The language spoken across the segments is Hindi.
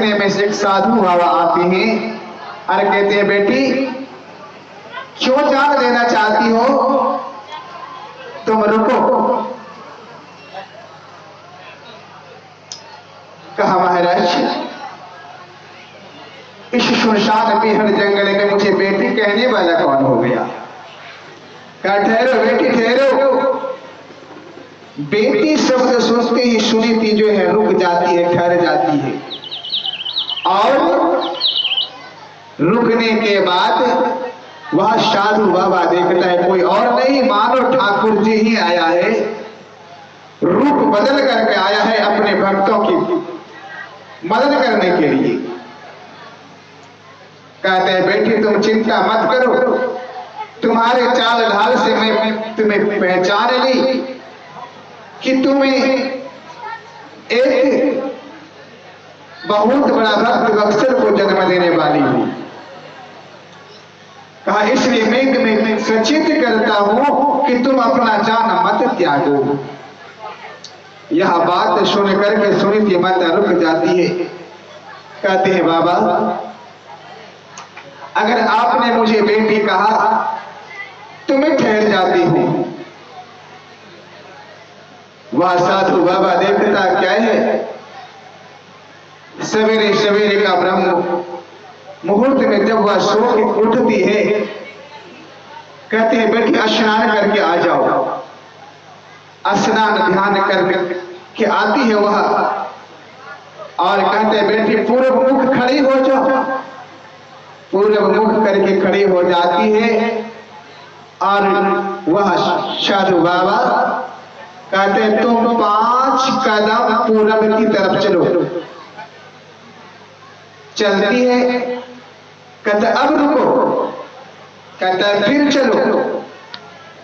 इतने में से एक साधु बाबा आते हैं और कहते हैं, बेटी क्यों जान देना चाहती हो, तुम रुको। कहा, महाराज इस सुनसान बेहद जंगल में मुझे बेटी कहने वाला कौन हो गया। कहा, ठहरो बेटी ठहरो। बेटी शब्द सुनते ही सुनीति जो है रुक जाती है, ठहर जाती है, और रुकने के बाद वह साधु बाबा देखता है कोई और नहीं मानो ठाकुर जी ही आया है, रूप बदल करके आया है अपने भक्तों की मदद करने के लिए। कहते हैं, बेटी तुम चिंता मत करो, तुम्हारे चाल ढाल से मैं तुम्हें पहचान ली कि तुम्हें एक बहुत बड़ा भक्त वत्सल को जन्म देने वाली हूं। कहा, इसलिए मैं तुम्हें सचेत करता हूं कि तुम अपना जान मत त्यागो। यह बात सुन करके सुनीति माता रुक जाती है। कहते हैं, बाबा अगर आपने मुझे बेटी कहा तो मैं ठहर जाती हूं। वह साधु बाबा देखता क्या है, सवेरे सवेरे का ब्रह्म मुहूर्त में जब वह सो के उठती है, कहते हैं, बेटी स्नान करके आ जाओ। स्नान ध्यान करके आती है वह, और कहते हैं, बेटी पूर्व मुख खड़ी हो जाओ। पूर्व मुख करके खड़ी हो जाती है, और वह साधु बाबा कहते हैं, तुम 5 कदम पूरब की तरफ चलो। चलती है, कहता अब रुको, कहता है फिर चलो,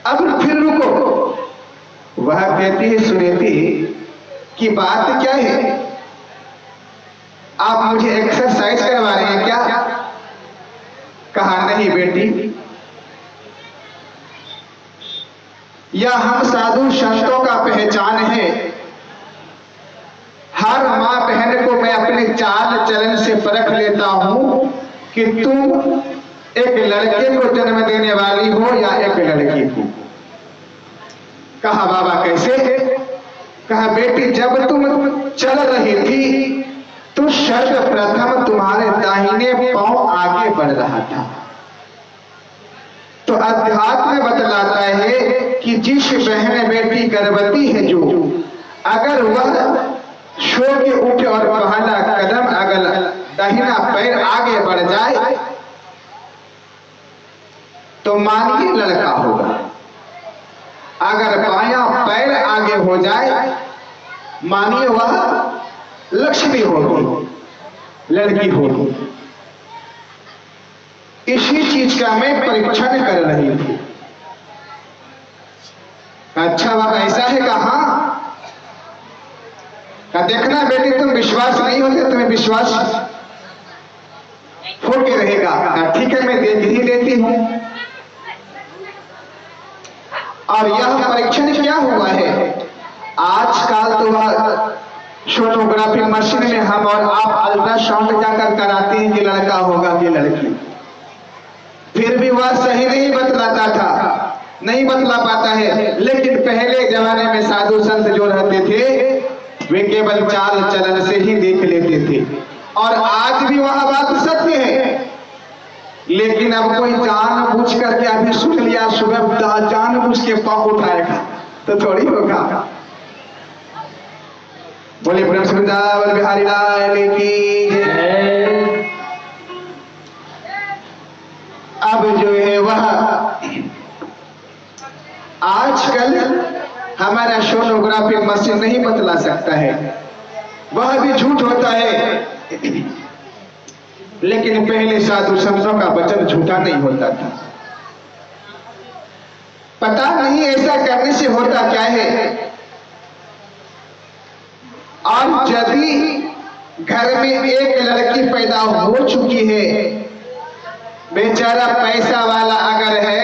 अब फिर रुको। वह कहती है, सुनीति की बात क्या है, आप मुझे एक्सरसाइज करवा रहे हैं क्या। कहा, नहीं बेटी, यह हम साधु संतों का पहचान है। हर माँ बहन को मैं अपने चाल चलन से परख लेता हूं कि तुम एक लड़के को जन्म देने वाली हो या एक लड़की को। कहा, बाबा कैसे। कहा, बेटी जब तुम चल रही थी तो सर्वप्रथम तुम्हारे दाहिने पांव आगे बढ़ रहा था। तो अध्यात्म बतलाता है कि जिस बहन बेटी गर्भवती है जो, अगर वह सो के उठे और पहला कदम अगर दाहिना पैर आगे बढ़ जाए तो मानिए लड़का होगा, अगर बायां पैर आगे हो जाए मानिए वह लक्ष्मी होगी, लड़की होगी। इसी चीज का मैं परीक्षण कर रही थी। अच्छा बाबा ऐसा है। कहा, देखना बेटी तुम विश्वास नहीं होते, तुम्हें विश्वास हो के रहेगा। ठीक है, मैं देख ही लेती हूं। और यह परीक्षण क्या हुआ है, आजकल तो वह सोनोग्राफी मशीन में हम और आप अल्ट्रासाउंड जाकर कराते हैं कि लड़का होगा कि लड़की, फिर भी वह सही नहीं बतलाता था, नहीं बतला पाता है। लेकिन पहले जमाने में साधु संत जो रहते थे वे केवल चाल चलन से ही देख लेते थे, और आज भी वह बात सत्य है। लेकिन अब कोई जान बूझ करके अभी सुन लिया सुबह जान बूझ के पाँव उठाएगा तो थोड़ी होगा। बोले वृंदावन बिहारी लाल की जय। अब जो है वह आजकल हमारा सोनोग्राफी मशीन नहीं बतला सकता है, वह भी झूठ होता है। लेकिन पहले साधु संतों का वचन झूठा नहीं होता था। पता नहीं ऐसा करने से होता क्या है। और यदि घर में एक लड़की पैदा हो चुकी है, बेचारा पैसा वाला अगर है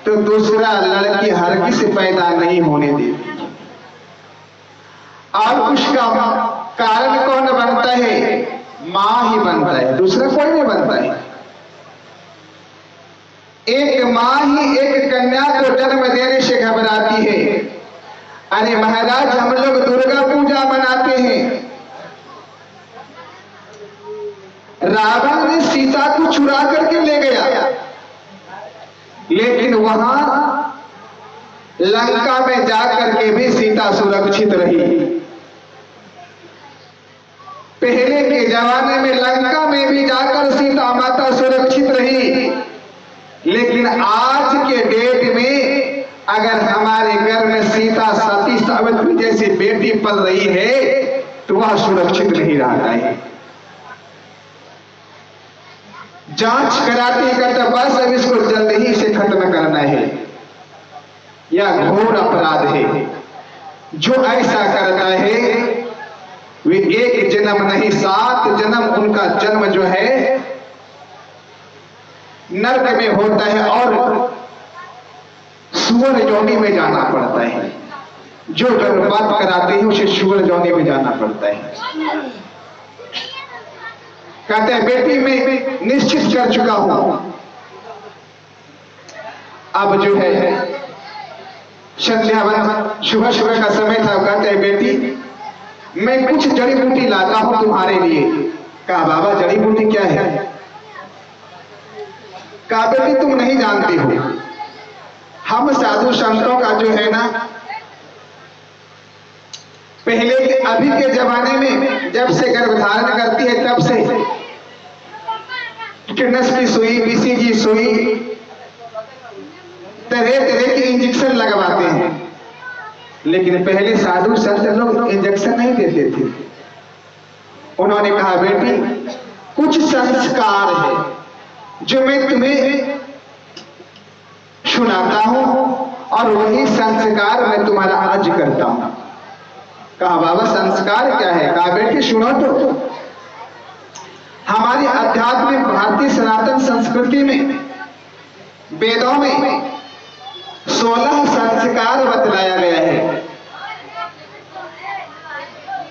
तो दूसरा लड़की हरगिज़ पैदा नहीं होने देती। और उसका कारण कौन बनता है, माँ ही बनता है, दूसरा कोई नहीं बनता है। एक माँ ही एक कन्या को जन्म देने से घबराती है। अरे महाराज, हम लोग दुर्गा पूजा मनाते हैं। रावण ने सीता को चुरा करके ले गया, लेकिन वहां लंका में जाकर के भी सीता सुरक्षित रही। पहले के जमाने में लंका में भी जाकर सीता माता सुरक्षित रही, लेकिन आज के डेट में अगर हमारे घर में सीता सती सावित्री जैसी बेटी पल रही है तो वह सुरक्षित नहीं रहता है। जांच कराते करते बस अब इसको जल्द ही से खत्म करना है। यह घोर अपराध है। जो ऐसा करता है वे एक जन्म नहीं 7 जन्म उनका जन्म जो है नरक में होता है और सुअर योनि में जाना पड़ता है। जो गर्भपात कराते हैं उसे सुअर योनि में जाना पड़ता है। कहते हैं बेटी मैं निश्चित कर चुका हूं, अब जो है संध्या सुबह सुबह का समय था। कहते हैं बेटी मैं कुछ जड़ी बूटी लाता हूं तुम्हारे लिए। कहा बाबा जड़ी बूटी क्या है? कहा बेटी तुम नहीं जानती हो, हम साधु संतों का जो है ना पहले के अभी के जमाने में जब से गर्भ धारण करती है तब से टिटनस की सुई, बीसीजी सुई, तरह तरह के इंजेक्शन लगवाते हैं। लेकिन पहले साधु संत लोग इंजेक्शन नहीं देते थे। उन्होंने कहा बेटी कुछ संस्कार है जो मैं तुम्हें सुनाता हूं और वही संस्कार मैं तुम्हारा आज करता हूं। कहा बाबा संस्कार क्या है? कहा बेटी सुनो तो। हमारी आध्यात्मिक भारतीय सनातन संस्कृति में वेदों में 16 संस्कार बतलाया गया है।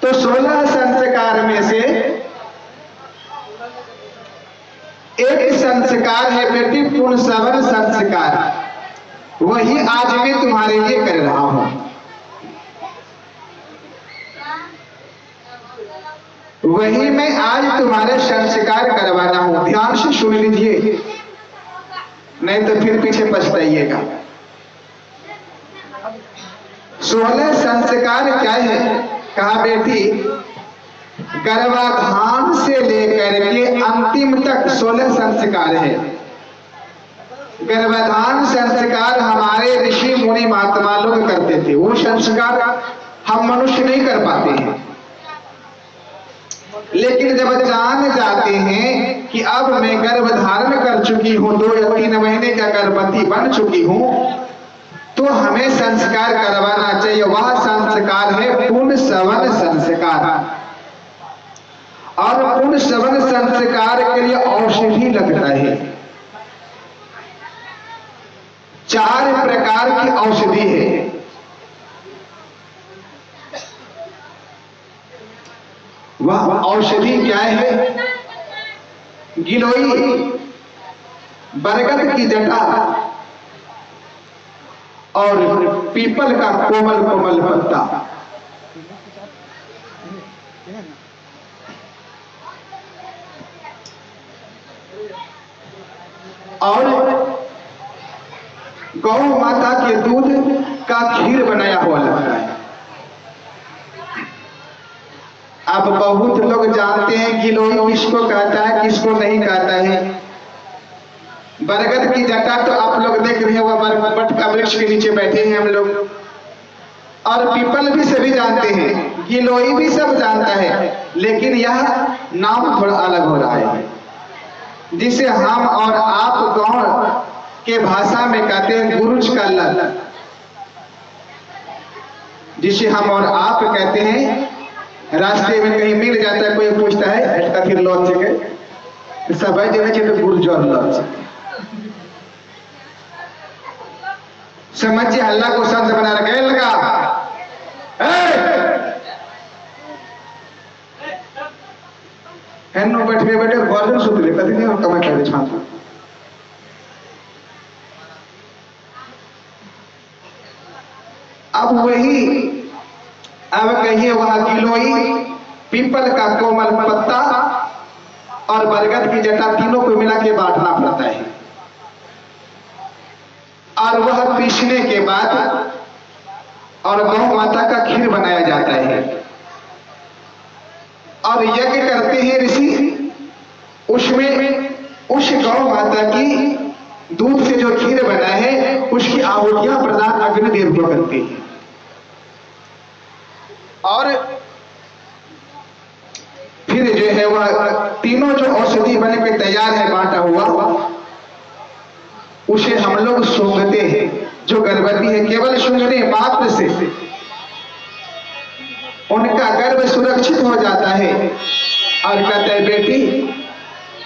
तो 16 संस्कार में से एक संस्कार है बेटी पुंसवन संस्कार। वही आज मैं तुम्हारे लिए कर रहा हूं। वही मैं आज तुम्हारे संस्कार करवाना हूं। ध्यान से सुन लीजिए, नहीं तो फिर पीछे पछताइएगा। 16 संस्कार क्या है? कहा बेटी गर्भाधान से लेकर के अंतिम तक 16 संस्कार है। गर्भाधान संस्कार हमारे ऋषि मुनि महात्मा लोग करते थे, वो संस्कार हम मनुष्य नहीं कर पाते हैं। लेकिन जब जान जाते हैं कि अब मैं गर्भ धारण कर चुकी हूं, 2 या 3 महीने का गर्भवती बन चुकी हूं, तो हमें संस्कार करवाना चाहिए। वह संस्कार है पुंसवन संस्कार। और पुंसवन संस्कार के लिए औषधि लगता है। 4 प्रकार की औषधि है। वह औषधि क्या है? गिलोई, बरगद की जटा और पीपल का कोमल कोमल पत्ता। और गौ माता के दूध का खीर बनाया हुआ लगता है। अब बहुत लोग जानते हैं गिलोई किसको कहता है, किसको नहीं कहता है। बरगद की जटा तो आप लोग देख रहे हैं, बट का वृक्ष के नीचे बैठे हैं हम लोग। और पीपल भी सभी जानते हैं, गिलोई भी सब जानता है, लेकिन यह नाम थोड़ा अलग हो रहा है, जिसे हम और आप गांव के भाषा में कहते हैं गुरुज का लल, जिसे हम और आप कहते हैं। रास्ते में कहीं मिल जाता है, कोई पूछता है ऐसा फिर लॉज से सब देना चाहिए तो गुरुज और लॉज समझिए। हल्ला को संत बना रखा लगा। है नो बैठे बैठे गर्दन सुतले कथी नहीं कमाई करे छात्र। अब वही अब कहिए वहां गिलोई, पीपल का कोमल पत्ता और बरगद की जटा तीनों को मिला के बांटना पड़ता है और वह पीसने के बाद और गौ माता का खीर बनाया जाता है और यज्ञ करते हैं ऋषि। उसमें उस गौ माता की दूध से जो खीर बना है उसकी आहुतियां प्रदान अग्निदेव को करती है और फिर जो है वह तीनों जो औषधि बन के तैयार है बांटा हुआ उसे हम लोग सूंघते हैं। जो गर्भवती है केवल सूंघने मात्र से उनका गर्भ सुरक्षित हो जाता है और कहते हैं बेटी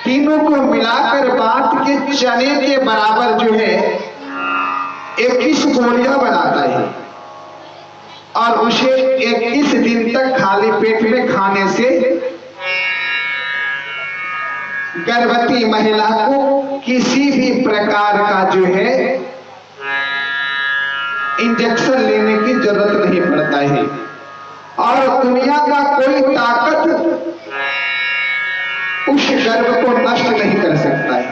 तीनों को मिलाकर बांट के चने के बराबर जो है 21 गोलियां बनाता है और उसे 21 दिन तक खाली पेट में खाने से गर्भवती महिला को किसी भी प्रकार का जो है इंजेक्शन लेने की जरूरत नहीं पड़ता है और दुनिया का कोई ताकत उस गर्भ को नष्ट नहीं कर सकता है।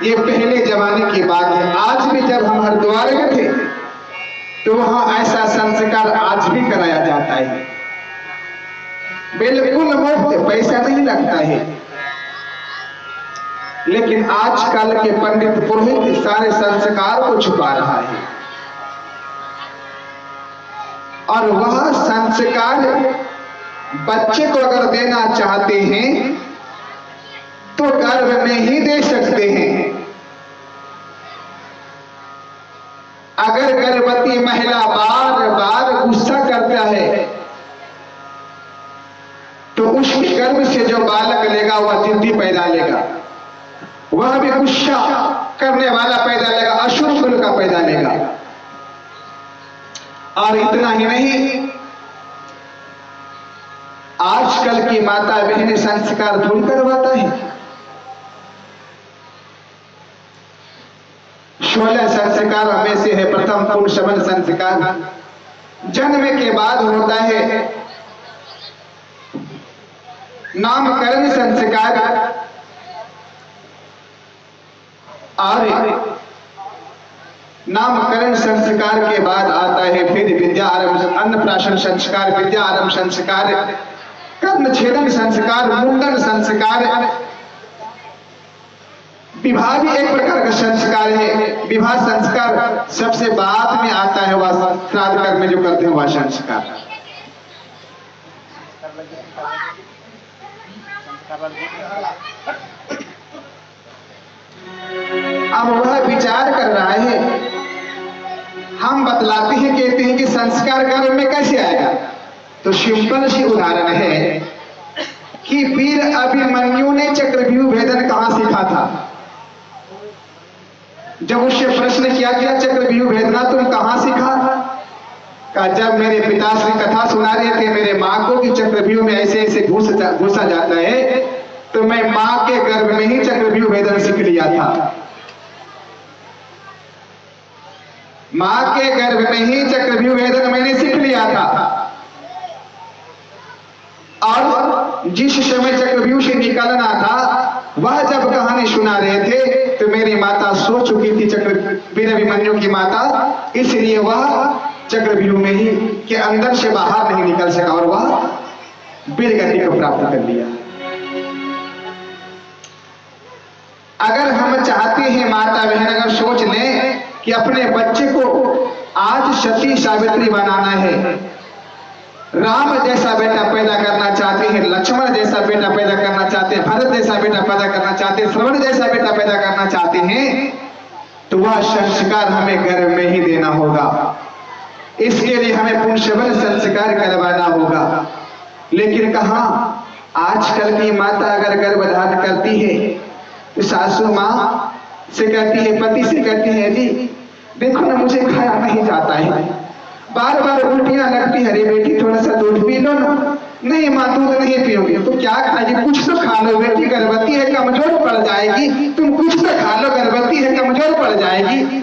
ये पहले जमाने की बात है। आज भी जब हम हरिद्वार में थे तो वहां ऐसा संस्कार आज भी कराया जाता है, बिल्कुल मुफ्त, पैसा नहीं लगता है। लेकिन आजकल के पंडित पुरोहित सारे संस्कार को छुपा रहा है और वह संस्कार बच्चे को अगर देना चाहते हैं तो गर्भ में ही दे सकते हैं। अगर गर्भवती महिला बार बार गुस्सा करता है तो उसके गर्भ से जो बालक लेगा वह जिद्दी पैदा लेगा, वह भी गुस्सा करने वाला पैदा लेगा, अशुभ कुल का पैदा लेगा। और इतना ही नहीं, आजकल की माता बहनें संस्कार भूल करवाता है। 16 संस्कार में से है प्रथम पुंसवन संस्कार, जन्म के बाद होता है नामकरण संस्कार और नामकरण संस्कार के बाद आता है फिर विद्या आरंभ, अन्नप्राशन संस्कार, विद्या आरंभ संस्कार, कर्मछेदन संस्कार, मुंडन संस्कार, विवाह भी एक प्रकार का संस्कार है। विवाह संस्कार सबसे बाद में आता है, वह श्राद्ध कर्म जो करते हैं वह संस्कार। अब वह विचार कर रहा है, हम बतलाते हैं, कहते हैं कि संस्कार कर्म में कैसे आएगा। तो सिंपल सी उदाहरण है कि वीर अभिमन्यु ने चक्रव्यूह भेदन कहां सीखा था। जब उससे प्रश्न किया गया चक्रव्यूह भेदना तुम कहां सीखा, कहा जब मेरे पिताश्री कथा सुना रहे थे मेरे माँ को कि चक्रव्यूह में ऐसे ऐसे घुसा जाता है, तो मैं माँ के गर्भ में ही चक्रव्यूह भेदन सीख लिया था। माँ के गर्भ में ही चक्रव्यूह भेदन मैंने सीख लिया था और जिस समय चक्रव्यूह से निकलना था वह जब कहानी सुना रहे थे तो मेरी माता सो चुकी थी, वीर अभिमन्यु की माता, इसलिए वह चक्रव्यूह में ही के अंदर से बाहर नहीं निकल सका और वह वीर गति को प्राप्त कर लिया। अगर हम चाहते हैं माता बहन अगर सोच लें कि अपने बच्चे को आज सती सावित्री बनाना है, राम जैसा बेटा पैदा करना चाहते हैं, लक्ष्मण जैसा बेटा पैदा करना चाहते हैं, भरत जैसा बेटा पैदा करना चाहते हैं, श्रवण जैसा बेटा पैदा करना चाहते हैं, तो वह संस्कार हमें गर्भ में ही देना होगा। इसके लिए हमें पुंसवन संस्कार करवाना होगा। लेकिन कहां, आजकल की माता अगर गर्भधारण करती है तो सासू माँ से कहती है, पति से कहती है, जी देखो ना मुझे खाया नहीं जाता है, बार बार उल्टियां लगती है, अरे बेटी थोड़ा सा दूध पी लो ना, नहीं नहीं माँ दूध नहीं पियोगी तो क्या खाएगी? कुछ तो खा लो बेटी, गर्भवती है कमजोर पड़ जाएगी, तुम कुछ तो खा लो, गर्भवती है कमजोर पड़ जाएगी।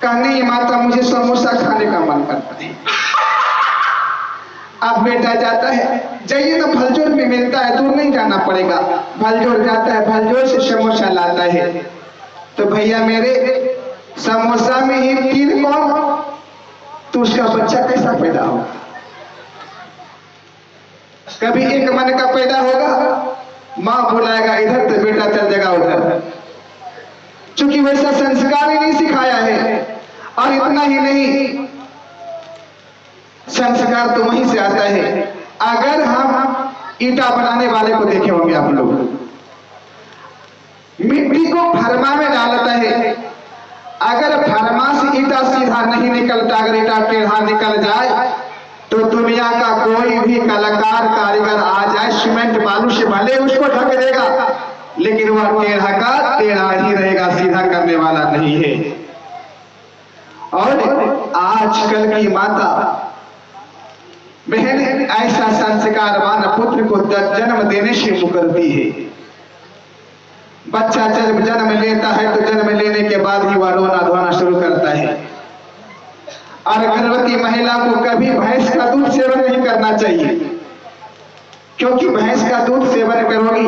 कहा नहीं माता मुझे समोसा खाने का मन करता है। अब बेटा जाता है, जाइए ना भलजोर में मिलता है, दूर नहीं जाना पड़ेगा। भलजोर जाता है, भलजोर से समोसा लाता है। तो भैया मेरे समोसा में ही तीन कौन, तो उसका बच्चा कैसा पैदा होगा? कभी एक मन का पैदा होगा, माँ बुलाएगा इधर तो बेटा चल जाएगा उधर, क्योंकि वैसा संस्कार ही नहीं सिखाया है। और इतना ही नहीं, संस्कार तो वहीं से आता है। अगर हम ईटा बनाने वाले को देखे होंगे आप लोग, मिट्टी को फरमा में डालता है, अगर फरमा से ईटा सीधा नहीं निकलता, अगर ईटा टेढ़ा निकल जाए तो दुनिया का कोई भी कलाकार कारीगर आ जाए सीमेंट बालू से भले उसको ढक देगा, लेकिन वह टेढ़ा का टेढ़ा ही रहेगा, सीधा करने वाला नहीं है। और आजकल की माता बहन ऐसा संस्कारवान पुत्र को जन्म देने से मुकरती है। बच्चा जब जन्म लेता है तो जन्म लेने के बाद ही वह रोना धोना शुरू करता है। और गर्भवती महिला को कभी भैंस का दूध सेवन नहीं करना चाहिए, क्योंकि भैंस का दूध सेवन करोगी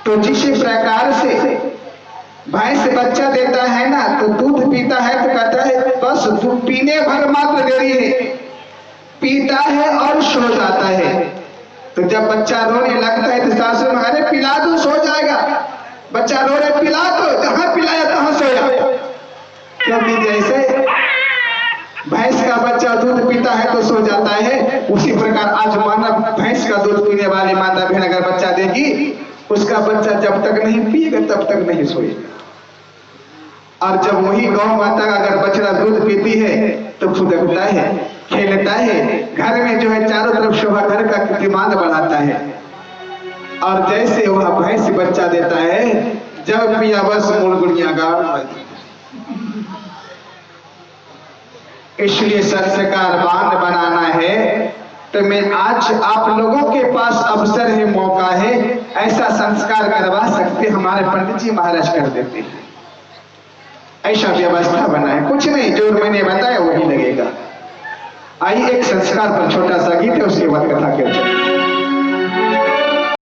तो जिस प्रकार से भैंस बच्चा देता है ना, तो दूध पीता है तो कहता है बस दूध पीने भर मात्र देरी है, पीता है और सो जाता है। तो जब बच्चा रोने लगता है तो सासू में अरे पिला दो सो जाएगा, बच्चा रो रहे पिला दो, जहां पिलाया तहां सोया। क्योंकि जैसे भैंस का बच्चा दूध पीता है तो सो जाता है, उसी प्रकार आज मानव भैंस का दूध पीने वाली माता बहन अगर बच्चा देगी, उसका बच्चा जब तक नहीं पिएगा तब तक नहीं सोएगा। और जब वही गौ माता का अगर बछड़ा दूध पीती है तो फुदकता है, खेलता है, घर में जो है चारों तरफ शोभा, घर का कीर्तिमान बढ़ाता है। और जैसे वह भैंस बच्चा देता है, जब पिया बस मुड़गुड़िया गाड़। इसलिए संस्कारवान बनाना है तो मैं आज आप लोगों के पास अवसर है, मौका है, ऐसा संस्कार करवा सकते हमारे पंडित जी महाराज कर देते हैं। ऐसा व्यवस्था बना है, कुछ नहीं जो मैंने बताया वही लगेगा। आइए एक संस्कार पर छोटा सा गीत है, उसके बाद कथा के